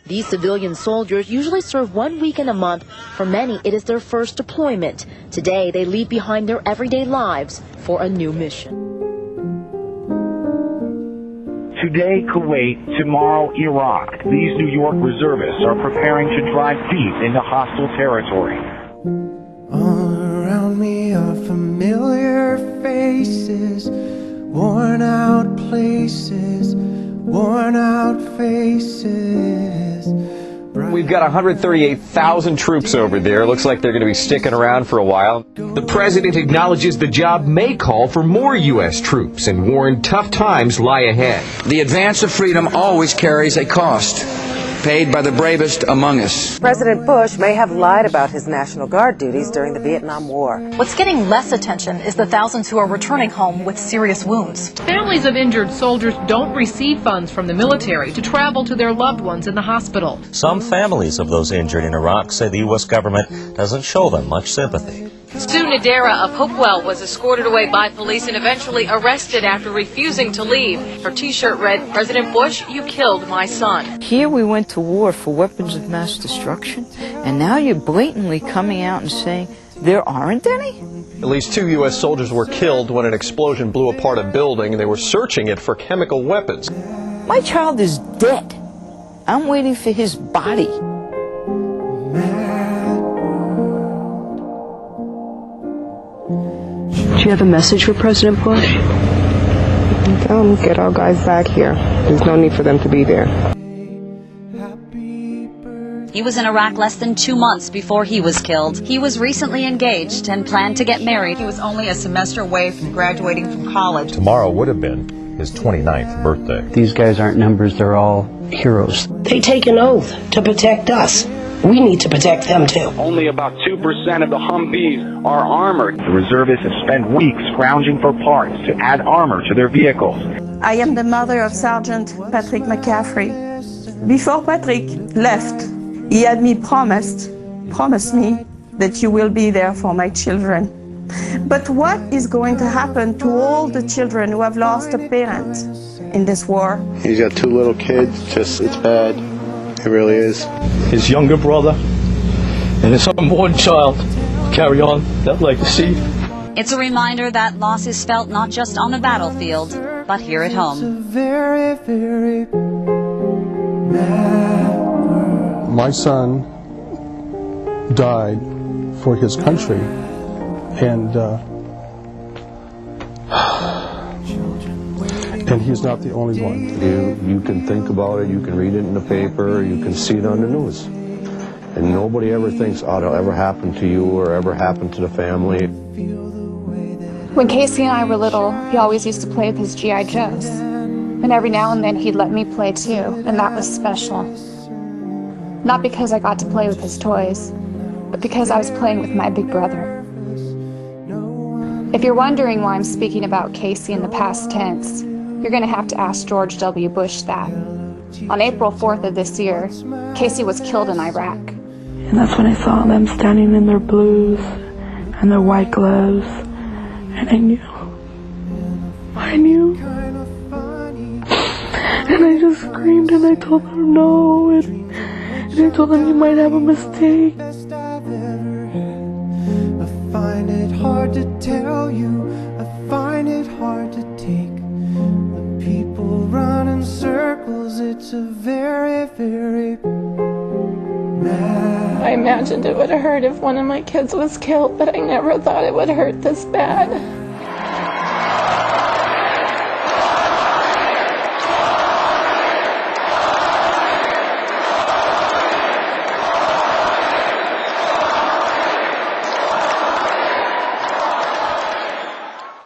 These civilian soldiers usually serve 1 weekend a month. For many, it is their first deployment. Today, they leave behind their everyday lives for a new mission. Today, Kuwait, tomorrow, Iraq. These New York reservists are preparing to drive deep into hostile territory. All around me are familiar faces, worn out places, worn out faces. We've got 138,000 troops over there. Looks like they're going to be sticking around for a while. The president acknowledges the job may call for more U.S. troops and warned tough times lie ahead. The advance of freedom always carries a cost, paid by the bravest among us. President Bush may have lied about his National Guard duties during the Vietnam War. What's getting less attention is the thousands who are returning home with serious wounds. Families of injured soldiers don't receive funds from the military to travel to their loved ones in the hospital. Some families of those injured in Iraq say the U.S. government doesn't show them much sympathy. Sue Nadera of Hopewell was escorted away by police and eventually arrested after refusing to leave. Her T-shirt read, "President Bush, you killed my son." Here we went to war for weapons of mass destruction, and now you're blatantly coming out and saying there aren't any? At least 2 U.S. soldiers were killed when an explosion blew apart a building, and they were searching it for chemical weapons. My child is dead. I'm waiting for his body. Do you have a message for President Bush? Tell them, get our guys back here. There's no need for them to be there. He was in Iraq less than 2 months before he was killed. He was recently engaged and planned to get married. He was only a semester away from graduating from college. Tomorrow would have been his 29th birthday. These guys aren't numbers, they're all heroes. They take an oath to protect us. We need to protect them too. Only about 2% of the Humvees are armored. The reservists have spent weeks scrounging for parts to add armor to their vehicles. I am the mother of Sergeant Patrick McCaffrey. Before Patrick left, he had me promised me that you will be there for my children. But what is going to happen to all the children who have lost a parent in this war? He's got 2 little kids, it's bad. It really is. His younger brother and his unborn child carry on that legacy. It's a reminder that loss is felt not just on the battlefield, but here at home. Very, very My son died for his country, and he's not the only one. You can think about it, you can read it in the paper, you can see it on the news. And nobody ever thinks, oh, it'll ever happen to you or ever happen to the family. When Casey and I were little, he always used to play with his G.I. Joes. And every now and then he'd let me play too, and that was special. Not because I got to play with his toys, but because I was playing with my big brother. If you're wondering why I'm speaking about Casey in the past tense, you're going to have to ask George W. Bush that. On April 4th of this year, Casey was killed in Iraq. And that's when I saw them standing in their blues and their white gloves, and I knew. And I just screamed and I told them no, and I told them you might have a mistake. I find it hard to tell you, I find it hard to take. The people run in circles, it's a very, very mad. I imagined it would hurt if one of my kids was killed, but I never thought it would hurt this bad.